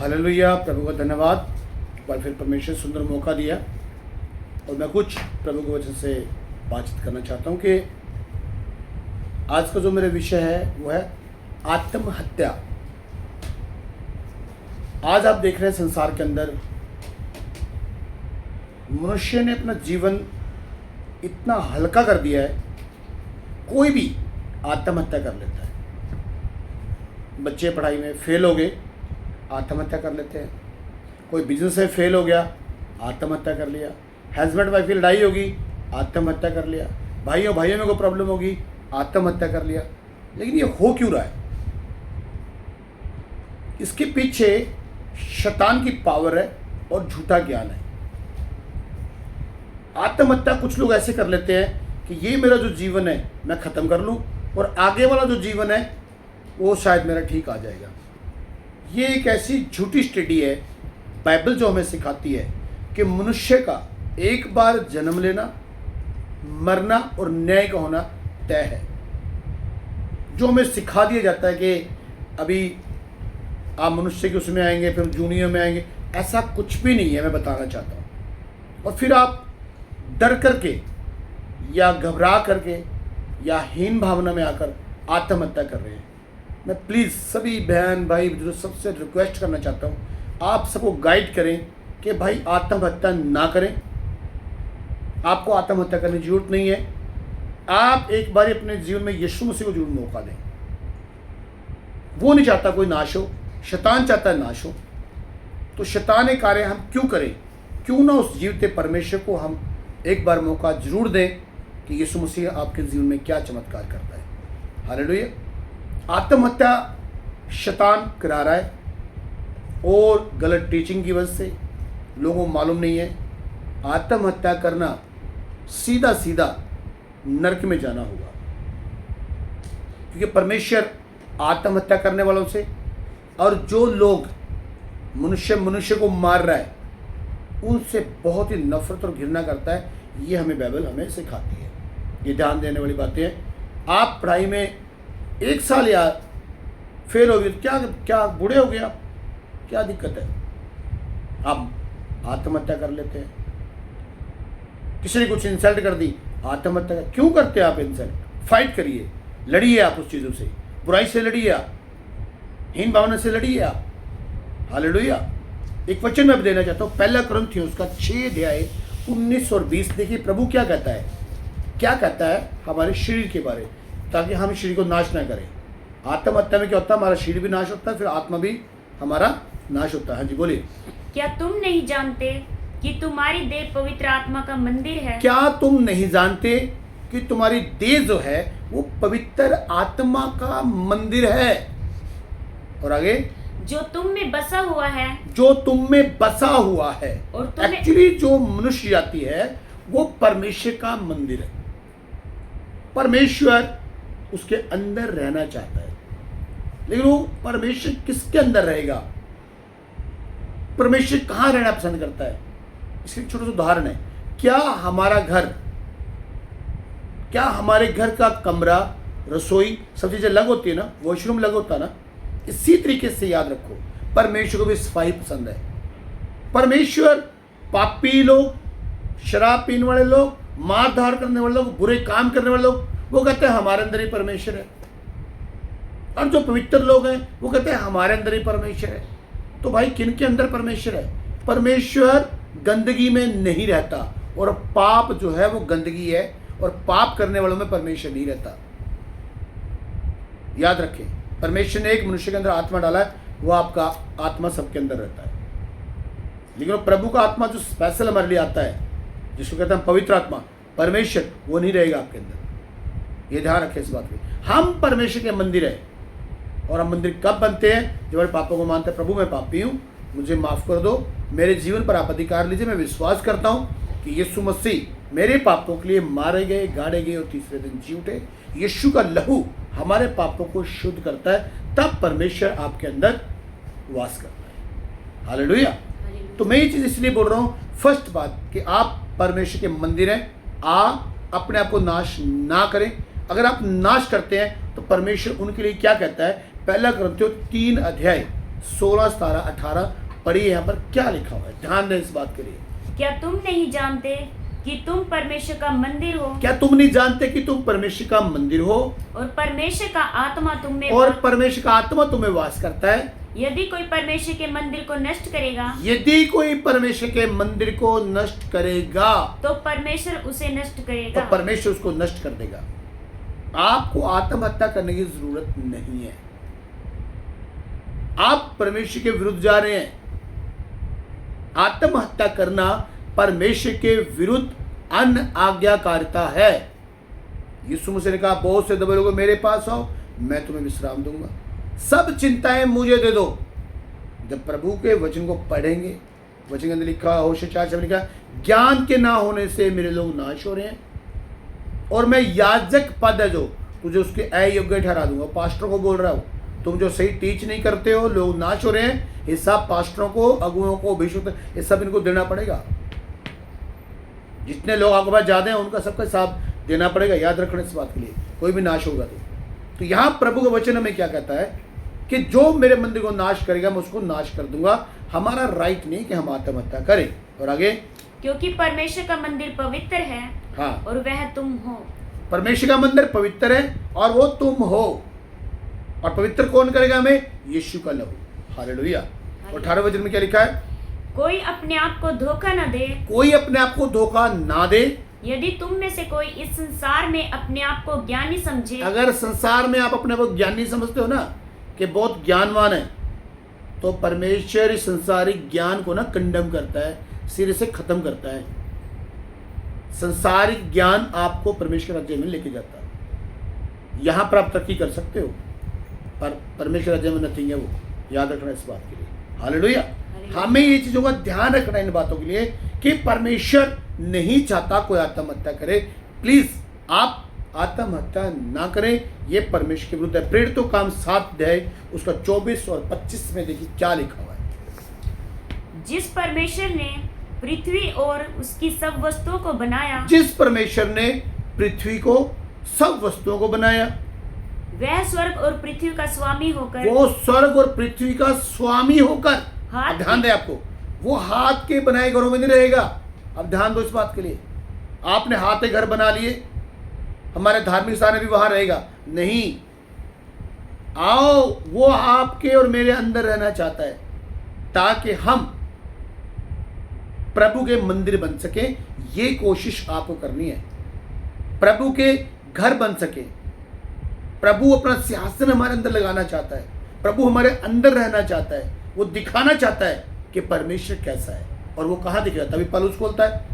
Hallelujah. प्रभु का धन्यवाद। और फिर परमेश्वर सुंदर मौका दिया और मैं कुछ प्रभु की वजह से बातचीत करना चाहता हूँ कि आज का जो मेरा विषय है वो है आत्महत्या। आज आप देख रहे हैं संसार के अंदर मनुष्य ने अपना जीवन इतना हल्का कर दिया है, कोई भी आत्महत्या कर लेता है। बच्चे पढ़ाई में फेल हो गए, आत्महत्या कर लेते हैं। कोई बिजनेस में फेल हो गया, आत्महत्या कर लिया। हस्बैंड वाइफ की लड़ाई होगी, आत्महत्या कर लिया। भाइयों में कोई प्रॉब्लम होगी, आत्महत्या कर लिया। लेकिन ये हो क्यों रहा है? इसके पीछे शैतान की पावर है और झूठा ज्ञान है। आत्महत्या कुछ लोग ऐसे कर लेते हैं कि ये मेरा जो जीवन है मैं ख़त्म कर लूँ और आगे वाला जो जीवन है वो शायद मेरा ठीक आ जाएगा। ये एक ऐसी झूठी स्टडी है, बाइबल जो हमें सिखाती है कि मनुष्य का एक बार जन्म लेना, मरना और न्याय का होना तय है। जो हमें सिखा दिया जाता है कि अभी आप मनुष्य के उसमें आएंगे, फिर जूनियर में आएंगे, ऐसा कुछ भी नहीं है, मैं बताना चाहता हूँ। और फिर आप डर करके या घबरा करके या हीन भावना में आकर आत्महत्या कर रहे हैं। मैं प्लीज़ सभी बहन भाई जो सबसे रिक्वेस्ट करना चाहता हूँ, आप सबको गाइड करें कि भाई आत्महत्या ना करें। आपको आत्महत्या करने की जरूरत नहीं है। आप एक बार अपने जीवन में यीशु मसीह को जरूर मौका दें। वो नहीं चाहता कोई नाश हो, शैतान चाहता है नाश हो। तो शैतान कार्य हम क्यों करें? क्यों ना उस जीवते परमेश्वर को हम एक बार मौका जरूर दें कि यीशु मसीह आपके जीवन में क्या चमत्कार करता है। हालेलुया। आत्महत्या शैतान करा रहा है और गलत टीचिंग की वजह से लोगों को मालूम नहीं है। आत्महत्या करना सीधा सीधा नरक में जाना होगा, क्योंकि परमेश्वर आत्महत्या करने वालों से और जो लोग मनुष्य को मार रहा है उनसे बहुत ही नफरत और घृणा करता है। ये हमें बाइबल हमें सिखाती है। ये ध्यान देने वाली बातें हैं। आप पढ़ाई में 1 साल या फेल हो गए, क्या बूढ़े हो गए आप, क्या दिक्कत है? आप आत्महत्या कर लेते हैं। किसी ने कुछ इंसल्ट कर दी, आत्महत्या क्यों करते हैं आप? इंसल्ट फाइट करिए, लड़िए आप उस चीज़ों से, बुराई से लड़िए, आप हीन भावना से लड़िए आप। हालेलुया। एक वचन मैं देना चाहता हूँ, 1 कुरिन्थियों उसका 6 अध्याय 19 और 20। देखिए प्रभु क्या कहता है, क्या कहता है हमारे शरीर के बारे, ताकि हम शरीर को नाश ना करें। आत्महत्या में क्या होता है? हमारा शरीर भी नाश होता है, फिर आत्मा भी हमारा नाश होता है। हाँ जी बोलिए। क्या तुम नहीं जानते कि तुम्हारी देह पवित्र आत्मा का मंदिर है? क्या तुम नहीं जानते कि तुम्हारी देह जो है वो पवित्र आत्मा का मंदिर है? और आगे, जो तुम में बसा हुआ है। जो तुम में बसा हुआ है। और एक्चुअली जो मनुष्य जाति है वो परमेश्वर का मंदिर है। परमेश्वर उसके अंदर रहना चाहता है, लेकिन वो परमेश्वर किसके अंदर रहेगा? परमेश्वर कहाँ रहना पसंद करता है? इसके छोटा सा उदाहरण है। क्या हमारे घर का कमरा, रसोई, सब चीजें अलग होती है ना, वॉशरूम अलग होता है ना, इसी तरीके से याद रखो परमेश्वर को भी सफाई पसंद है। परमेश्वर पापी लोग, शराब पीने वाले लोग, मार धार करने वाले लोग, बुरे काम करने वाले लोग, वो कहते हैं हमारे अंदर ही परमेश्वर है। और जो पवित्र लोग हैं वो कहते हैं हमारे अंदर ही परमेश्वर है। तो भाई किन के अंदर परमेश्वर है? परमेश्वर गंदगी में नहीं रहता, और पाप जो है वो गंदगी है, और पाप करने वालों में परमेश्वर नहीं रहता। याद रखें, परमेश्वर ने एक मनुष्य के अंदर आत्मा डाला है, वो आपका आत्मा सबके अंदर रहता है। लेकिन वो प्रभु का आत्मा जो स्पेशल हमारे लिए आता है, जिसको कहते हैं पवित्र आत्मा, परमेश्वर, वो नहीं रहेगा आपके अंदर। ये ध्यान रखें इस बात की। हम परमेश्वर के मंदिर है, और हम मंदिर कब बनते हैं? जब हमारे पापों को मानते हैं, प्रभु मैं पापी हूँ, मुझे माफ कर दो, मेरे जीवन पर आप अधिकार लीजिए। मैं विश्वास करता हूँ कि यीशु मसीह मेरे पापों के लिए मारे गए, गाड़े गए और तीसरे दिन जी उठे। यीशु का लहू हमारे पापों को शुद्ध करता है, तब परमेश्वर आपके अंदर वास करता है। हालेलुया। तो मैं ये चीज़ इसलिए बोल रहा हूँ, फर्स्ट बात कि आप परमेश्वर के मंदिर हैं। आप अपने आप को नाश ना करें। अगर आप नाश करते हैं तो परमेश्वर उनके लिए क्या कहता है? 1 कुरिन्थियों 3 अध्याय 16, 17, 18 पढ़िए यहाँ पर क्या लिखा हुआ है, ध्यान दें इस बात के लिए। क्या तुम नहीं जानते कि तुम परमेश्वर का मंदिर हो क्या तुम नहीं जानते कि तुम परमेश्वर का मंदिर हो और परमेश्वर का आत्मा तुम में और परमेश्वर का आत्मा तुम्हें वास करता है? यदि कोई परमेश्वर के मंदिर को नष्ट करेगा यदि कोई परमेश्वर के मंदिर को नष्ट करेगा तो परमेश्वर उसे नष्ट तो करेगा। परमेश्वर उसको नष्ट कर देगा। आपको आत्महत्या करने की जरूरत नहीं है। आप परमेश्वर के विरुद्ध जा रहे हैं। आत्महत्या करना परमेश्वर के विरुद्ध अन आज्ञाकारिता है। यीशु मसीह ने कहा, बहुत से दबे लोगों मेरे पास आओ, मैं तुम्हें विश्राम दूंगा। सब चिंताएं मुझे दे दो। जब प्रभु के वचन को पढ़ेंगे, वचन के अंदर लिखा, होशे 4 लिखा, ज्ञान के ना होने से मेरे लोग नाश हो रहे हैं और मैं याजक पद है जो तुझे उसके अयोग्य ठहरा दूंगा। पास्टरों को बोल रहा हूं, तुम जो सही टीच नहीं करते हो, लोग नाश हो रहे हैं। हिसाब पास्टरों को, अगुओं को, भिक्षुक, ये सब इनको देना पड़ेगा। जितने लोग आपके पास ज्यादा हैं उनका सबका हिसाब देना पड़ेगा। याद रखना इस बात के लिए, कोई भी नाश होगा तो यहाँ प्रभु का वचन हमें क्या कहता है कि जो मेरे मंदिर को नाश करेगा मैं उसको नाश कर दूंगा। हमारा राइट नहीं कि हम आत्महत्या करें। और आगे, क्योंकि परमेश्वर का मंदिर पवित्र है हाँ, और वह तुम हो। परमेश्वर का मंदिर पवित्र है और वो तुम हो। और पवित्र कौन करेगा हमें? यीशु का लहू। हालेलुया। और 18 वचन में क्या लिखा है? कोई अपने आप को धोखा न दे। कोई अपने आप को धोखा ना दे। यदि तुम में से कोई इस संसार में अपने आप को ज्ञानी समझे, अगर संसार में आप अपने आप को ज्ञानी समझते हो ना, कि बहुत ज्ञानवान है, तो परमेश्वर इस संसारिक ज्ञान को ना कंडम करता है, सिरे से खत्म करता है। संसारिक ज्ञान आपको परमेश्वर राज्य में लेके जाता है। यहाँ पर आप तरक्की कर सकते हो, पर परमेश्वर राज्य में नथिंग है वो। याद रखना इस बात के लिए। हालेलुया। हमें ये चीजों का ध्यान रखना इन बातों के लिए कि परमेश्वर नहीं चाहता कोई आत्महत्या करे। प्लीज आप आत्महत्या ना करें, ये परमेश्वर के विरुद्ध है। प्रेरितों काम 7 अध्याय उसका 24 और 25 में देखिए क्या लिखा हुआ है। जिस परमेश्वर ने पृथ्वी और उसकी सब वस्तुओं को बनाया, जिस परमेश्वर ने पृथ्वी को, सब वस्तुओं को बनाया, वह स्वर्ग और पृथ्वी का स्वामी होकर, वो स्वर्ग और पृथ्वी का स्वामी होकर, हाथ अब ध्यान दें आपको, वो हाथ के बनाए घरों में नहीं रहेगा। अब ध्यान दो इस बात के लिए। आपने हाथ के घर बना लिए, हमारे धार्मिक स्थान भी वहां रहेगा नहीं। आओ, वो आपके और मेरे अंदर रहना चाहता है ताकि हम प्रभु के मंदिर बन सके। ये कोशिश आपको करनी है, प्रभु के घर बन सके। प्रभु अपना सिंहासन हमारे अंदर लगाना चाहता है, प्रभु हमारे अंदर रहना चाहता है, वो दिखाना चाहता है कि परमेश्वर कैसा है। और वो कहाँ दिखेगा? तभी पौलुस बोलता है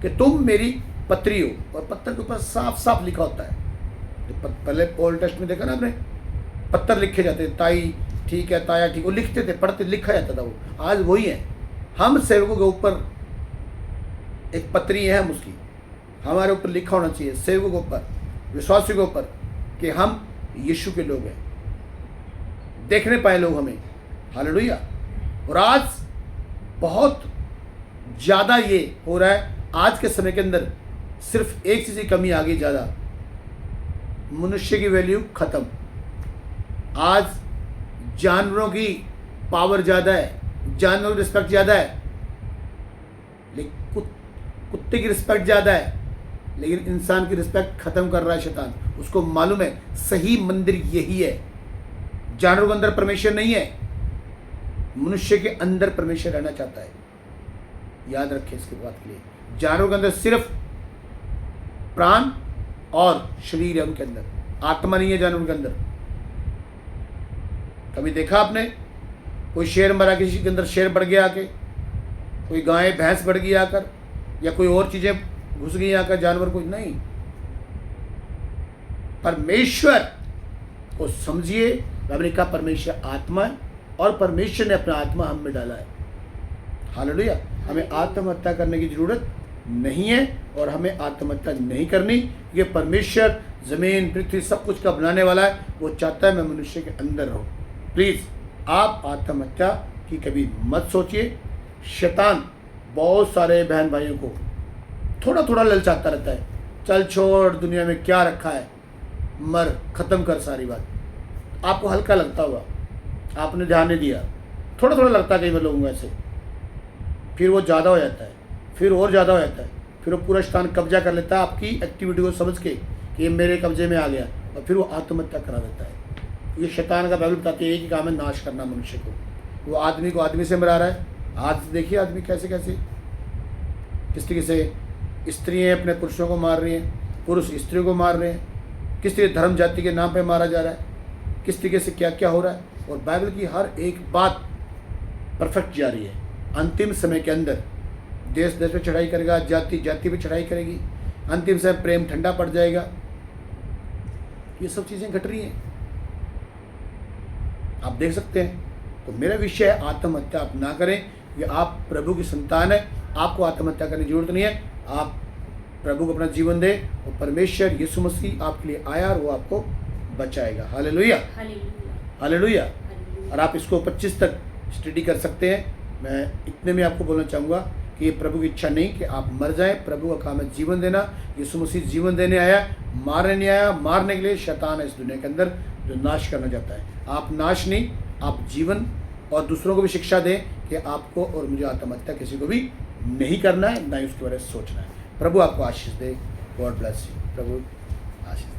कि तुम मेरी पत्री हो, और पत्थर के ऊपर साफ साफ लिखा होता है। तो पहले ओल्ड टेस्ट में देखा ना आपने, पत्थर लिखे जाते थे, ताई ठीक है, ताया ठीक, वो लिखते थे, पढ़ते, लिखा जाता था। वो आज वही है। हम सेवकों के ऊपर एक पत्री है, हम उसकी हमारे ऊपर लिखा होना चाहिए, सेवकों के ऊपर, विश्वासियों के ऊपर, कि हम यीशु के लोग हैं, देखने पाए लोग हमें। हालेलुया। और आज बहुत ज़्यादा ये हो रहा है। आज के समय के अंदर सिर्फ एक चीज़ की कमी आ गई ज़्यादा, मनुष्य की वैल्यू खत्म। आज जानवरों की पावर ज़्यादा है, जानवरों की रिस्पेक्ट ज़्यादा है, लेकिन कुत्ते की रिस्पेक्ट ज़्यादा है, लेकिन इंसान की रिस्पेक्ट खत्म कर रहा है शैतान। उसको मालूम है सही मंदिर यही है। जानवरों के अंदर परमेश्वर नहीं है, मनुष्य के अंदर परमेश्वर रहना चाहता है। याद रखें इसके बात के लिए। जानवरों के अंदर सिर्फ प्राण और शरीर है, उनके अंदर आत्मा नहीं है। जानवरों के अंदर कभी देखा आपने कोई शेर मरा, किसी के अंदर शेर बढ़ गया आके, कोई गाय भैंस बढ़ गई आकर, या कोई और चीजें घुस गई आकर, जानवर कुछ नहीं। परमेश्वर को समझिए। मैंने कहा परमेश्वर आत्मा है और परमेश्वर ने अपना आत्मा हम में डाला है। हालेलुया। हमें आत्महत्या करने की जरूरत नहीं है और हमें आत्महत्या नहीं करनी। ये परमेश्वर जमीन पृथ्वी सब कुछ का बनाने वाला है। वो चाहता है मैं मनुष्य के अंदर रहूं। प्लीज आप आत्महत्या की कभी मत सोचिए। शैतान बहुत सारे बहन भाइयों को थोड़ा थोड़ा ललचाता रहता है, चल छोड़, दुनिया में क्या रखा है, मर, खत्म कर सारी बात। आपको हल्का लगता होगा, आपने ध्यान नहीं दिया, थोड़ा थोड़ा लगता है कई बार लोगों को ऐसे, फिर वो ज़्यादा हो जाता है, फिर और ज़्यादा हो जाता है, फिर वो पूरा शैतान कब्जा कर लेता है आपकी एक्टिविटी को समझ के कि ये मेरे कब्जे में आ गया, और फिर वो आत्महत्या करा देता है। ये शैतान का बाइबल बताती है, एक ही काम है, नाश करना मनुष्य को। वो आदमी को आदमी से मरा रहा है। आज देखिए आदमी कैसे कैसे किस तरीके से स्त्रियाँ अपने पुरुषों को मार रही हैं, पुरुष स्त्रियों को मार रहे हैं, किस तरीके धर्म जाति के नाम पे मारा जा रहा है, किस तरीके से क्या क्या हो रहा है। और बाइबल की हर एक बात परफेक्ट जा रही है। अंतिम समय के अंदर देश देश पे चढ़ाई करेगा, जाति जाति पे चढ़ाई करेगी, अंतिम समय प्रेम ठंडा पड़ जाएगा। ये सब चीज़ें घट रही हैं, आप देख सकते हैं। तो मेरा विषय है, आत्महत्या आप ना करें। ये आप प्रभु की संतान है, आपको आत्महत्या करने की जरूरत नहीं है। आप प्रभु को अपना जीवन दें और परमेश्वर यीशु मसीह आपके लिए आया और वो आपको बचाएगा। Hallelujah, hallelujah, hallelujah. हालेलुया। और आप इसको 25 तक स्टडी कर सकते हैं। मैं इतने में आपको बोलना चाहूँगा कि ये प्रभु की इच्छा नहीं कि आप मर जाएं। प्रभु का काम है जीवन देना। यीशु मसीह जीवन देने आया, मारने नहीं आया। मारने के लिए शैतान है इस दुनिया के अंदर जो नाश करना चाहता है। आप नाश नहीं, आप जीवन और दूसरों को भी शिक्षा दें कि आपको और मुझे आत्महत्या किसी को भी नहीं करना है, ना ही उसके बारे में सोचना है। प्रभु आपको आशीष दे। God bless you. प्रभु आशीष दे।